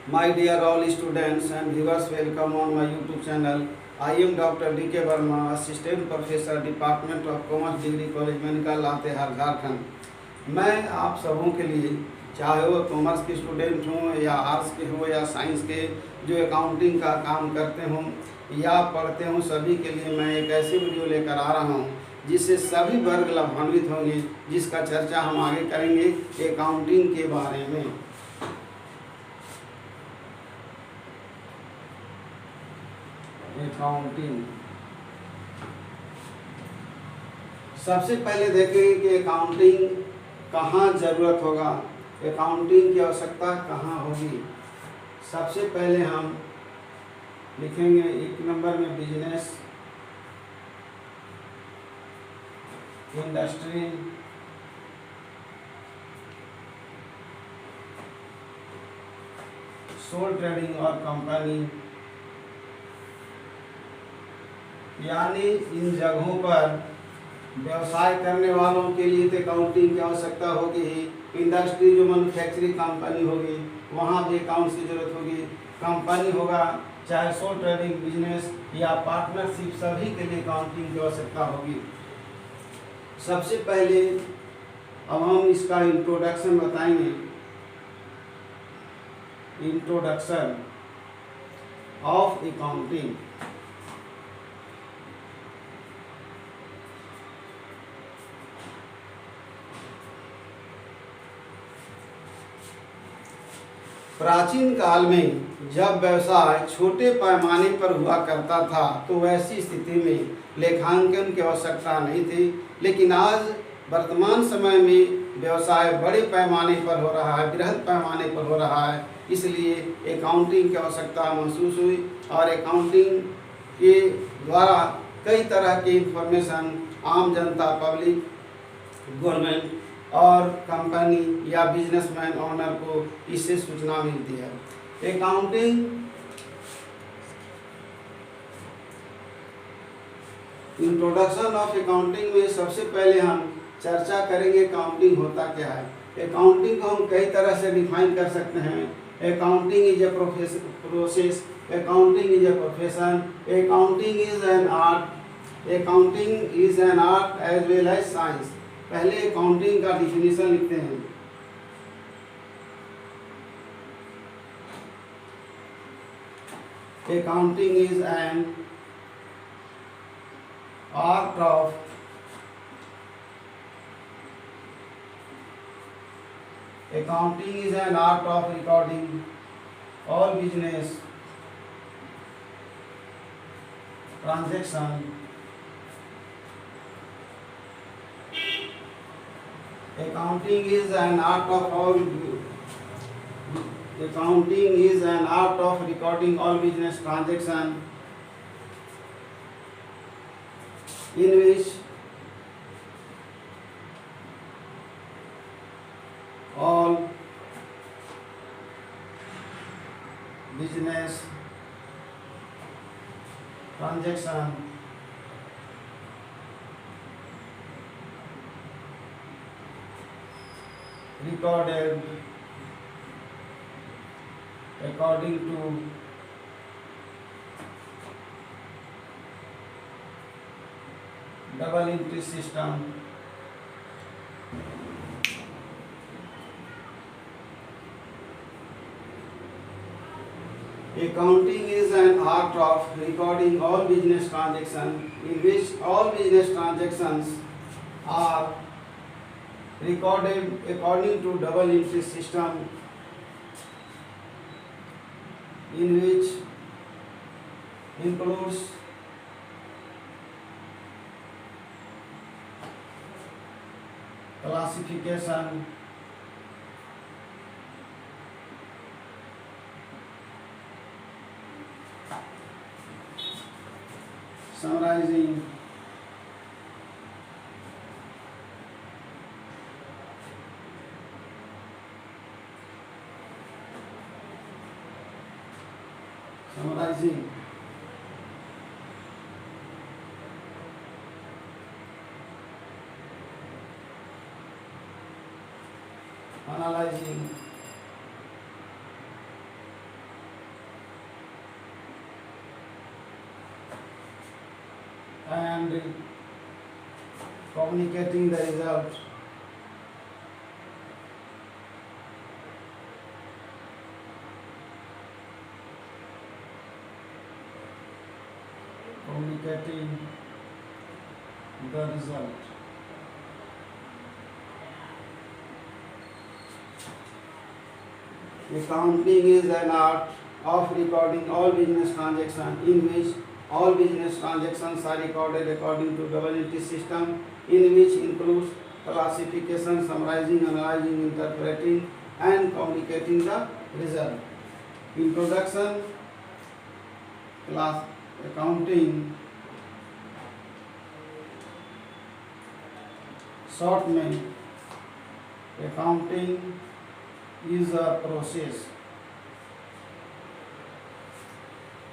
My dear all students and viewers, welcome on my YouTube channel. I am Dr. D.K. Verma, Assistant Professor, Department of Commerce, Degree College, medical Latehar, Jharkhand. मैं आप सबों के लिए, चाहे वो commerce के student हों या आर्ट्स के हों या साइंस के, जो अकाउंटिंग का काम करते हों या पढ़ते हों, सभी के लिए मैं एक ऐसी वीडियो लेकर आ रहा हूं जिससे सभी वर्ग लाभान्वित होंगे, जिसका चर्चा हम आगे करेंगे अकाउंटिंग के बारे में। अकाउंटिंग, सबसे पहले देखेंगे कि अकाउंटिंग कहाँ ज़रूरत होगा, अकाउंटिंग की आवश्यकता कहाँ होगी। सबसे पहले हम लिखेंगे एक नंबर में बिजनेस, इंडस्ट्री, सोल ट्रेडिंग और कंपनी, यानी इन जगहों पर व्यवसाय करने वालों के लिए तो अकाउंटिंग की आवश्यकता होगी ही। इंडस्ट्री जो मैन्युफैक्चरिंग कंपनी होगी वहाँ भी अकाउंट्स की जरूरत होगी। कंपनी होगा, चाहे सोल ट्रेडिंग बिजनेस या पार्टनरशिप, सभी के लिए अकाउंटिंग की आवश्यकता होगी। सबसे पहले अब हम इसका इंट्रोडक्शन बताएंगे। Introduction of accounting. प्राचीन काल में जब व्यवसाय छोटे पैमाने पर हुआ करता था तो वैसी स्थिति में लेखांकन की आवश्यकता नहीं थी, लेकिन आज वर्तमान समय में व्यवसाय बड़े पैमाने पर हो रहा है, बृहद पैमाने पर हो रहा है, इसलिए अकाउंटिंग की आवश्यकता महसूस हुई। और अकाउंटिंग के द्वारा कई तरह की इंफॉर्मेशन आम जनता, पब्लिक, गवर्नमेंट और कंपनी या बिजनेसमैन ओनर को इससे सूचना मिलती है। अकाउंटिंग, इंट्रोडक्शन ऑफ अकाउंटिंग में सबसे पहले हम चर्चा करेंगे अकाउंटिंग होता क्या है। अकाउंटिंग को हम कई तरह से डिफाइन कर सकते हैं। Accounting is a process, accounting is a profession, accounting is an art, accounting is an art as well as science. पहले अकाउंटिंग का डिफिनीशन लिखते हैं। Accounting is an art of accounting is an art of recording all business transaction. Accounting is an art of all accounting is an art of recording all business transaction in which all business transaction recorded according to double entry system. Accounting is an art of recording all business transactions in which all business transactions are recorded according to double entry system, in which includes classification, summarizing, analyzing, and communicating the result. Communicating the result. Accounting is an art of recording all business transactions, in which all business transactions are recorded according to double entry system, in which includes classification, summarizing, analyzing, interpreting, and communicating the result. Introduction. Class accounting short में accounting is a process.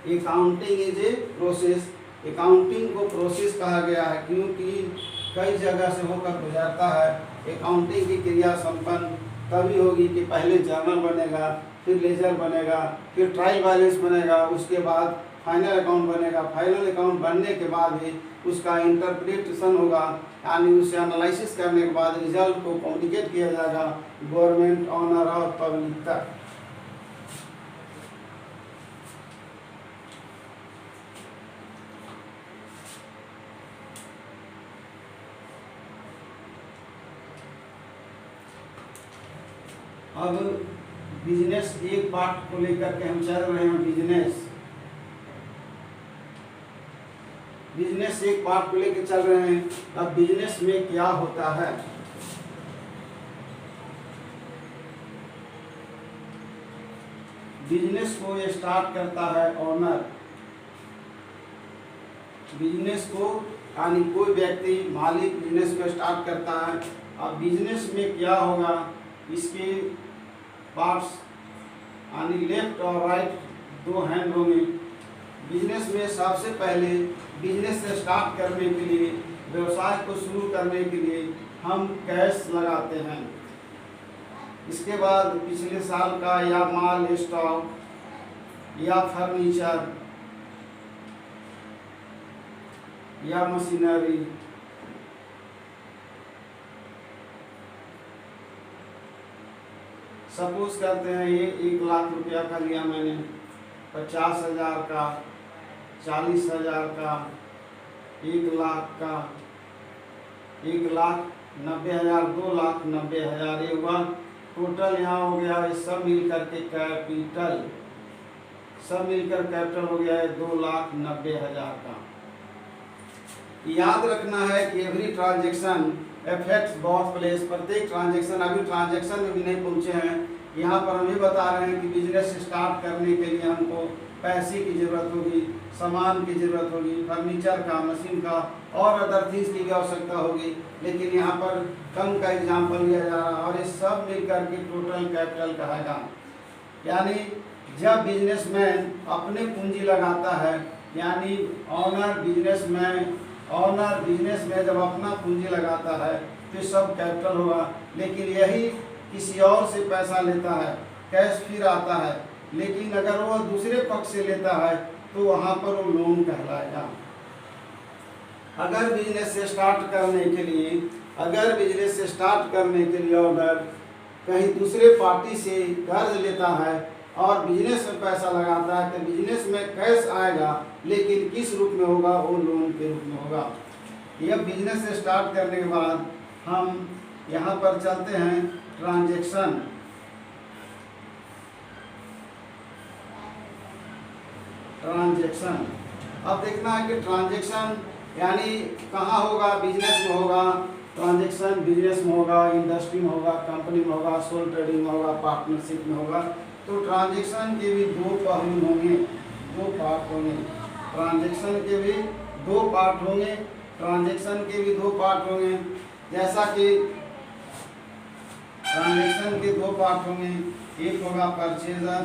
Accounting is a process. Accounting को process कहा गया है क्योंकि कई जगह से होकर गुजरता है। अकाउंटिंग की क्रिया संपन्न तभी होगी कि पहले जर्नल बनेगा, फिर लेजर बनेगा, फिर ट्रायल बैलेंस बनेगा, उसके बाद फाइनल अकाउंट बनेगा। फाइनल अकाउंट बनने के बाद भी उसका इंटरप्रिटेशन होगा, यानी उसे एनालिसिस करने के बाद रिजल्ट को कम्युनिकेट किया जाएगा गवर्नमेंट, ऑनर और पब्लिक तक। अब बिजनेस एक पार्ट को लेकर के हम चल रहे हैं। बिजनेस एक पार्ट को लेकर चल रहे हैं। अब बिजनेस में क्या होता है? बिजनेस को स्टार्ट करता है ऑनर। बिजनेस को यानी कोई व्यक्ति मालिक बिजनेस को स्टार्ट करता है। अब बिजनेस में क्या होगा, इसके पार्ट्स यानी लेफ्ट और राइट दो हैंड होंगे। बिजनेस में सबसे पहले बिजनेस से स्टार्ट करने के लिए, व्यवसाय को शुरू करने के लिए हम कैश लगाते हैं। इसके बाद पिछले साल का या माल स्टॉक या फर्नीचर या मशीनरी, सपोज करते हैं ये 1 लाख रुपया का लिया मैंने, 50,000 का, 40,000 का, 1 लाख का, 1,90,000, 2,90,000, ये हुआ टोटल। यहाँ हो गया ये सब मिलकर के कैपिटल, सब मिलकर कैपिटल हो गया है 2,90,000 का। याद रखना है कि every transaction affects both place. प्रत्येक ट्रांजेक्शन, अभी ट्रांजेक्शन में भी नहीं पहुंचे हैं, यहाँ पर हम ये बता रहे हैं कि बिजनेस स्टार्ट करने के लिए हमको पैसे की ज़रूरत होगी, सामान की ज़रूरत होगी, फर्नीचर का, मशीन का और अदर थिंग्स की भी आवश्यकता होगी। लेकिन यहाँ पर कम का एग्जाम्पल लिया जा रहा है और ये सब मिलकर के टोटल कैपिटल कहेगा। यानी जब बिजनेसमैन अपने पूंजी लगाता है, यानी ऑनर बिजनेस में जब अपना पूंजी लगाता है तो सब कैपिटल होगा। लेकिन यही किसी और से पैसा लेता है, कैश फिर आता है, लेकिन अगर वो दूसरे पक्ष से लेता है तो वहाँ पर वो लोन कहलाएगा। अगर बिजनेस से स्टार्ट करने के लिए ऑनर कहीं दूसरे पार्टी से कर्ज लेता है और बिजनेस में पैसा लगाता है तो बिजनेस में कैश आएगा, लेकिन किस रूप में होगा, वो लोन के रूप में होगा। यह बिजनेस से स्टार्ट करने के बाद हम यहाँ पर चलते हैं ट्रांजैक्शन। अब देखना है कि ट्रांजैक्शन यानी कहाँ होगा, बिजनेस में होगा। ट्रांजैक्शन बिजनेस में होगा, इंडस्ट्री में होगा, कंपनी में होगा, सोल ट्रेडिंग में होगा, पार्टनरशिप में होगा। तो ट्रांजैक्शन के भी दो पहलू होंगे, दो पार्ट होंगे। ट्रांजैक्शन के भी दो पार्ट होंगे। जैसा कि ट्रांजैक्शन के दो पार्ट होंगे, एक होगा परचेजर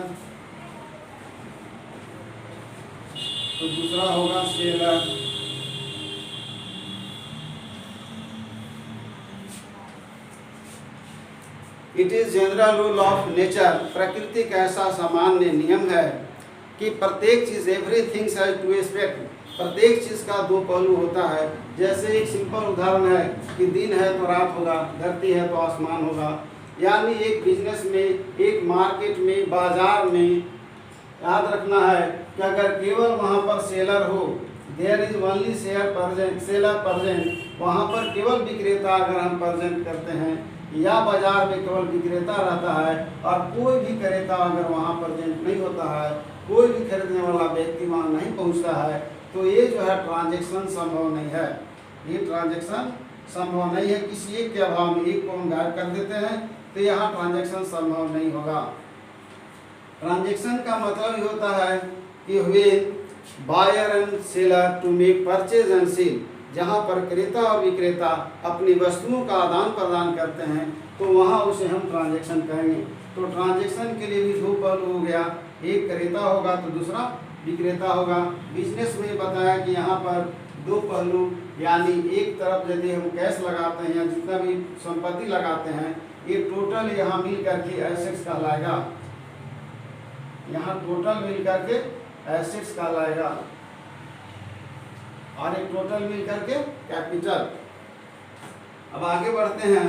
तो दूसरा होगा seller. It is general rule of nature, प्रकृति का ऐसा सामान्य नियम है कि प्रत्येक चीज एवरीथिंग हैज टू एस्पेक्ट, प्रत्येक चीज़ का दो पहलू होता है। जैसे एक सिंपल उदाहरण है कि दिन है तो रात होगा, धरती है तो आसमान होगा। यानी एक बिजनेस में, एक मार्केट में, बाजार में याद रखना है कि अगर केवल वहाँ पर सेलर हो, there is only seller present, वहाँ पर केवल विक्रेता अगर हम प्रजेंट करते हैं, या बाजार में केवल विक्रेता रहता है और कोई भी क्रेता अगर वहाँ प्रेजेंट नहीं होता है, कोई भी खरीदने वाला व्यक्ति वहाँ नहीं पहुँचता है, तो ये जो है ट्रांजैक्शन संभव नहीं है। ये ट्रांजैक्शन संभव नहीं है। किसी एक के अभाव में एक को हम गायब कर देते हैं तो यहाँ ट्रांजैक्शन संभव नहीं होगा। ट्रांजैक्शन का मतलब ये होता है कि हुए buyer and seller to make purchase and sale, जहाँ पर क्रेता और विक्रेता अपनी वस्तुओं का आदान प्रदान करते हैं तो वहाँ उसे हम ट्रांजैक्शन कहेंगे। तो ट्रांजैक्शन के लिए भी दो पहलू हो गया, एक क्रेता होगा तो दूसरा विक्रेता होगा। बिजनेस में बताया कि यहाँ पर दो पहलू, यानी एक तरफ यदि हम कैश लगाते हैं या जितना भी संपत्ति लगाते हैं, ये टोटल यहाँ मिल करके एसेट्स कहलाएगा। यहाँ टोटल मिल करके एसेट्स कहलाएगा और एक टोटल मिल करके कैपिटल। अब आगे बढ़ते हैं।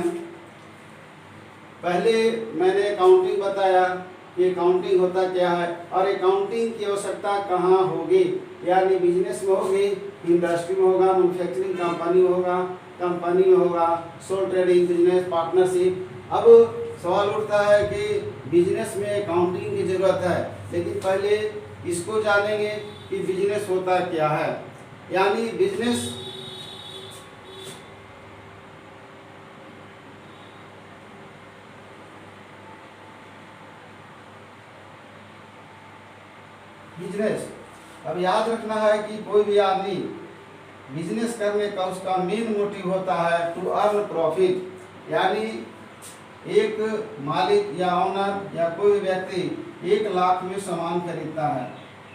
पहले मैंने अकाउंटिंग बताया कि अकाउंटिंग होता क्या है और अकाउंटिंग की आवश्यकता कहाँ होगी, यानी बिजनेस में होगी, इंडस्ट्री में होगा, मैन्युफैक्चरिंग कंपनी में होगा, सोल ट्रेडिंग बिजनेस, पार्टनरशिप। अब सवाल उठता है कि बिजनेस में अकाउंटिंग की जरूरत है, लेकिन पहले इसको जानेंगे कि बिजनेस होता क्या है। यानी बिजनेस अब याद रखना है कि कोई भी आदमी बिजनेस करने का उसका मेन मोटिव होता है टू अर्न प्रॉफिट। यानी एक मालिक या ओनर या कोई व्यक्ति 1 लाख में सामान खरीदता है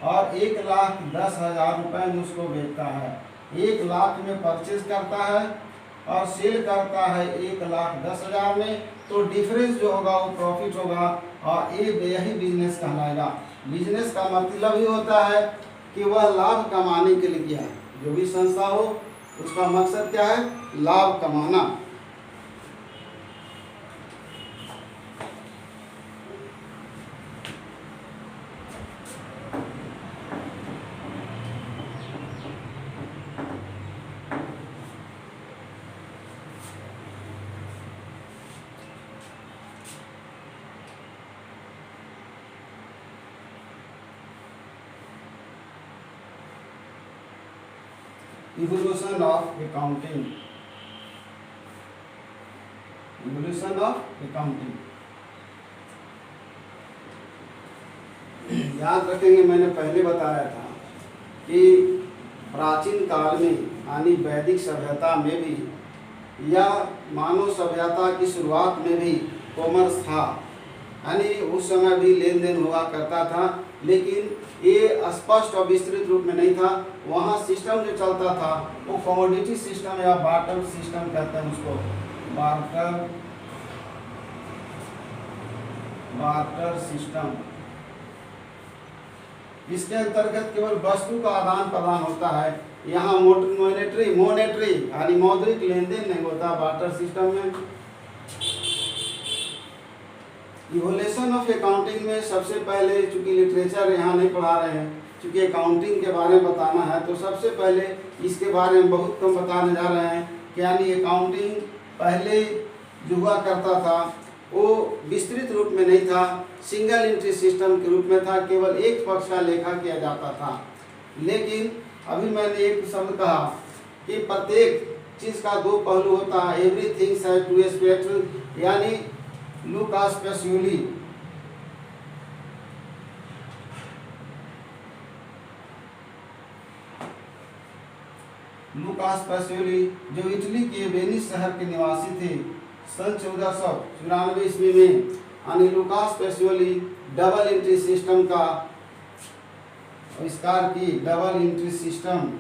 और 1,10,000 रुपये में उसको बेचता है। 1 लाख में परचेज करता है और सेल करता है 1,10,000 में, तो डिफरेंस जो होगा वो प्रॉफिट होगा और यही बिजनेस कहलाएगा। बिजनेस का मतलब ही होता है कि वह लाभ कमाने के लिए किया है। जो भी संस्था हो उसका मकसद क्या है? लाभ कमाना। Evolution of accounting. Evolution of accounting. याद रखेंगे, मैंने पहले बताया था कि प्राचीन काल में यानी वैदिक सभ्यता में भी या मानव सभ्यता की शुरुआत में भी कॉमर्स था, यानी उस समय भी लेन देन हुआ करता था, लेकिन ये स्पष्ट और विस्तृत रूप में नहीं था। वहाँ सिस्टम जो चलता था वो कमोडिटी सिस्टम या बार्टर सिस्टम कहते हैं उसको, बार्टर सिस्टम। इसके अंतर्गत केवल वस्तु का आदान प्रदान होता है। यहाँ मोनेटरी यानी मौद्रिक लेन देन नहीं होता बार्टर सिस्टम में। इवोल्यूशन ऑफ अकाउंटिंग में सबसे पहले, चूंकि लिटरेचर यहाँ नहीं पढ़ा रहे हैं, चूंकि अकाउंटिंग के बारे में बताना है, तो सबसे पहले इसके बारे में बहुत कम बताने जा रहे हैं कि यानी अकाउंटिंग पहले जो हुआ करता था वो विस्तृत रूप में नहीं था, सिंगल एंट्री सिस्टम के रूप में था, केवल एक पक्ष का लेखा किया जाता था। लेकिन अभी मैंने एक शब्द कहा कि प्रत्येक चीज़ का दो पहलू होता है, एवरीथिंग हैज टू एस्पेक्ट, यानी लुकास पेसियोली जो इटली के वेनिस शहर के निवासी थे सन 1494 ईस्वी में, यानी Lucas Pacioli double entry system का आविष्कार की। Double entry system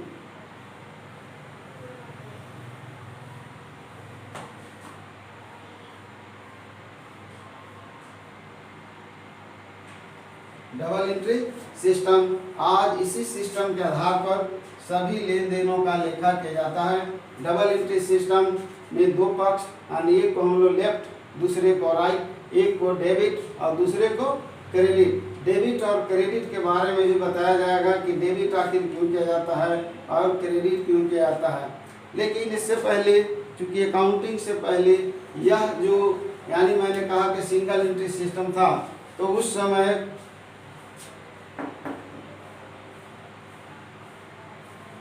double entry system. आज इसी सिस्टम के आधार पर सभी लेन देनों का लेखा किया जाता है। डबल एंट्री सिस्टम में दो पक्ष, यानी एक को हम लोग लेफ्ट, दूसरे को राइट, एक को डेबिट और दूसरे को क्रेडिट। डेबिट और क्रेडिट के बारे में भी बताया जाएगा कि डेबिट आखिर क्यों किया जाता है और क्रेडिट क्यों किया जाता है। लेकिन इससे पहले, चूंकि अकाउंटिंग से पहले यह जो, यानी मैंने कहा कि सिंगल एंट्री सिस्टम था, तो उस समय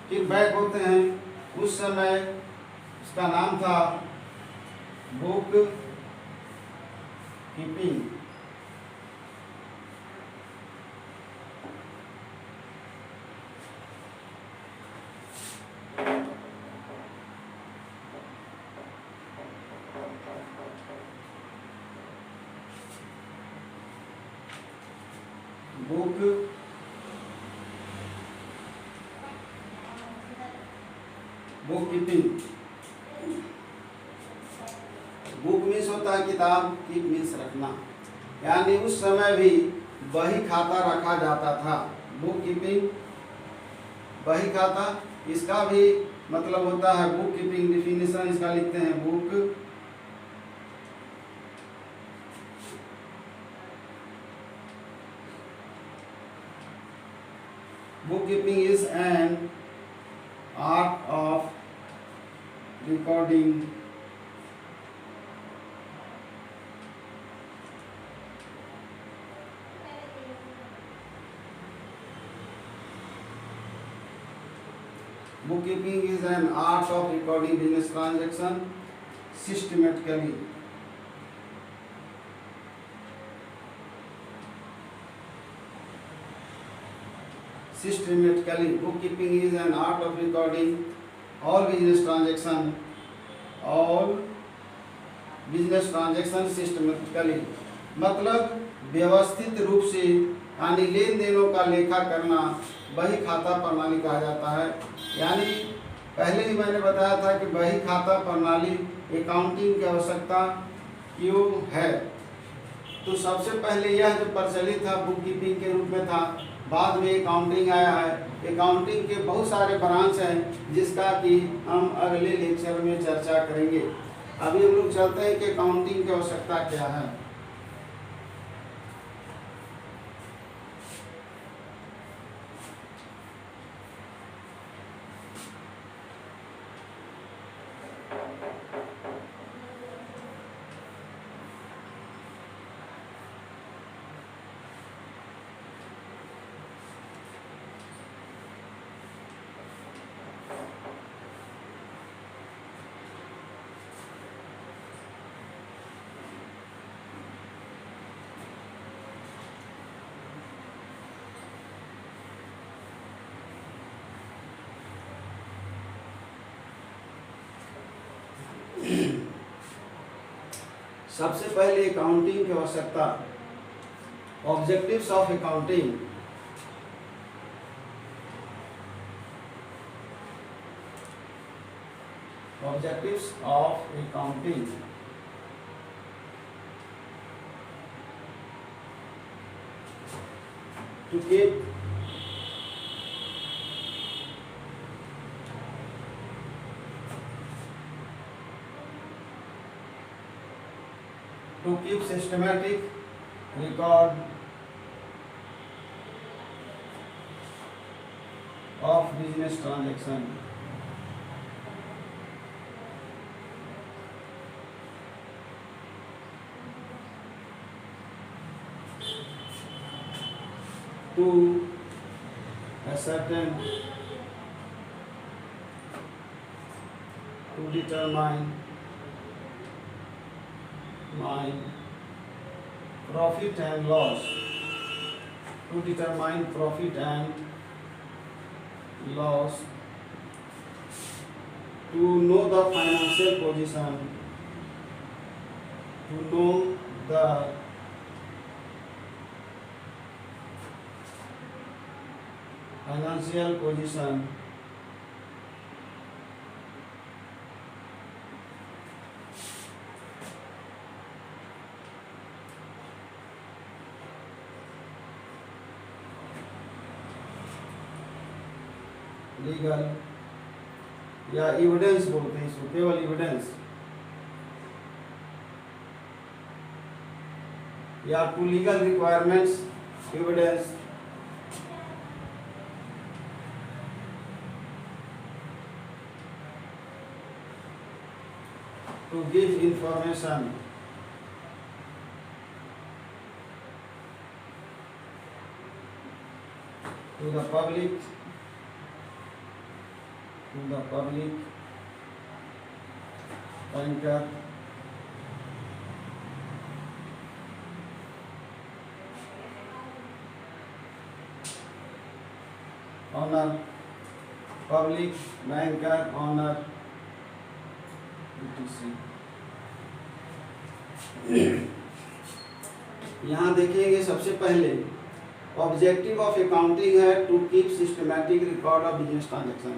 फिर बैक होते हैं, उस समय उसका नाम था book keeping. Book book keeping. Book means होता है किताब, कीप मीन्स रखना, यानी उस समय भी बही खाता रखा जाता था। बुक कीपिंग, बही खाता, इसका भी मतलब होता है बुक कीपिंग। डिफिनेशन इसका लिखते हैं, book bookkeeping is an art of recording bookkeeping is an art of recording business transaction systematically. Systematically, bookkeeping is an art of recording all business transaction systematically। मतलब व्यवस्थित रूप से, यानी लेन देनों का लेखा करना बही खाता प्रणाली कहा जाता है। यानी पहले ही मैंने बताया था कि बही खाता प्रणाली अकाउंटिंग की आवश्यकता क्यों है। तो सबसे पहले यह जो प्रचलित था बुक कीपिंग के रूप में था, बाद में अकाउंटिंग आया है। अकाउंटिंग के बहुत सारे ब्रांच हैं जिसका कि हम अगले लेक्चर में चर्चा करेंगे। अभी हम लोग चलते हैं कि अकाउंटिंग की आवश्यकता क्या है। सबसे पहले अकाउंटिंग की आवश्यकता, objectives of accounting. Objectives of accounting, to keep systematic record of business transaction। To ascertain, to determine my profit and loss, to determine profit and loss, to know the financial position, to know the financial position legal या evidence बोलते हैं इसको, केवल evidence, या to legal requirements evidence to give information to the public, banker, owner, public banker, owner, यहाँ देखेंगे सबसे पहले ऑब्जेक्टिव ऑफ अकाउंटिंग है to keep systematic record of business transaction.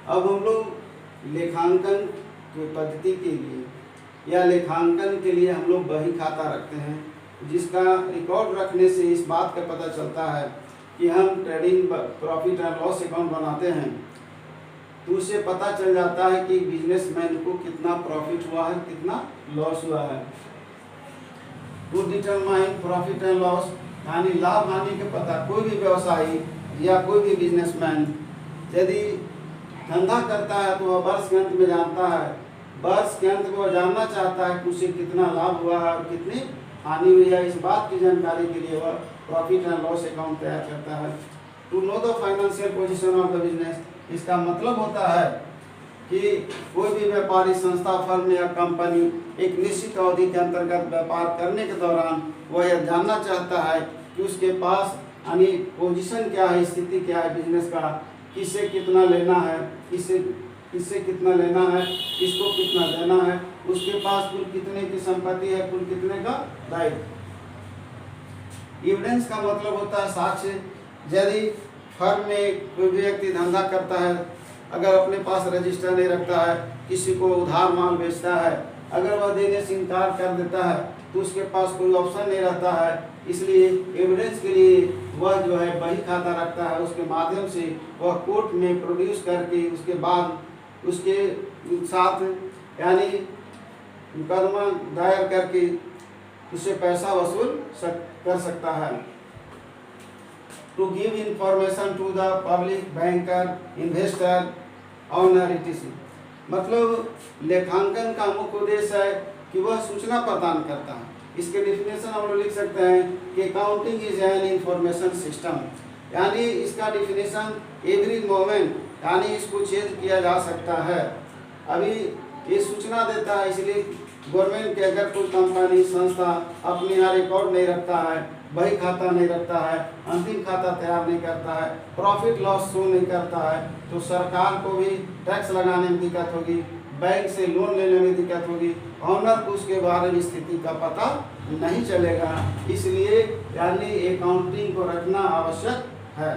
अब हम लोग लेखांकन की पद्धति के लिए या लेखांकन के लिए हम लोग बही खाता रखते हैं, जिसका रिकॉर्ड रखने से इस बात का पता चलता है कि हम trading profit and loss account बनाते हैं तो उससे पता चल जाता है कि बिजनेसमैन को कितना प्रॉफिट हुआ है, कितना लॉस हुआ है। To determine profit and loss, यानी लाभ हानि के पता कोई भी व्यवसायी या कोई भी बिजनेसमैन यदि धंधा करता है तो वह वर्ष के अंत में जानता है, वर्ष के अंत में वह जानना चाहता है कि उसे कितना लाभ हुआ है और कितनी हानि हुई है। इस बात की जानकारी के लिए वह प्रॉफिट एंड लॉस अकाउंट तैयार करता है। To know the financial position of the business, इसका मतलब होता है कि कोई भी व्यापारी संस्था, फर्म या कंपनी एक निश्चित अवधि के अंतर्गत व्यापार करने के दौरान वह यह जानना चाहता है कि उसके पास यानी पोजीशन क्या है, स्थिति क्या है बिजनेस का, किससे कितना लेना है, किससे कितना लेना है, किसको कितना देना है, उसके पास कुल कितने की संपत्ति है, कुल कितने का दायित्व। एविडेंस का मतलब होता है साक्ष्य। यदि फर्म में कोई भी व्यक्ति धंधा करता है, अगर अपने पास रजिस्टर नहीं रखता है, किसी को उधार माल बेचता है, अगर वह देने से इनकार कर देता है तो उसके पास कोई ऑप्शन नहीं रहता है। इसलिए एविडेंस के लिए वह जो है बही खाता रखता है, उसके माध्यम से वह कोर्ट में प्रोड्यूस करके उसके बाद उसके साथ यानी मुकदमा दायर करके उससे पैसा वसूल कर सकता है। To give information to the public, banker, investor, owner etc, मतलब लेखांकन का मुख्य उद्देश्य है कि वह सूचना प्रदान करता है। इसके डिफिनेशन हम लोग लिख सकते हैं कि accounting is an information system, यानी इसका डिफिनेशन एवरी मोमेंट, यानी इसको चेंज किया जा सकता है। अभी ये सूचना देता है, इसलिए गवर्नमेंट के अगर कोई कंपनी, संस्था अपने यहाँ रिकॉर्ड नहीं रखता है, बही खाता नहीं रखता है, अंतिम खाता तैयार नहीं करता है, प्रॉफिट लॉस शो नहीं करता है, तो सरकार को भी टैक्स लगाने में दिक्कत होगी, बैंक से लोन लेने में दिक्कत होगी, ऑनर को उसके बारे में स्थिति का पता नहीं चलेगा। इसलिए यानी अकाउंटिंग को रखना आवश्यक है।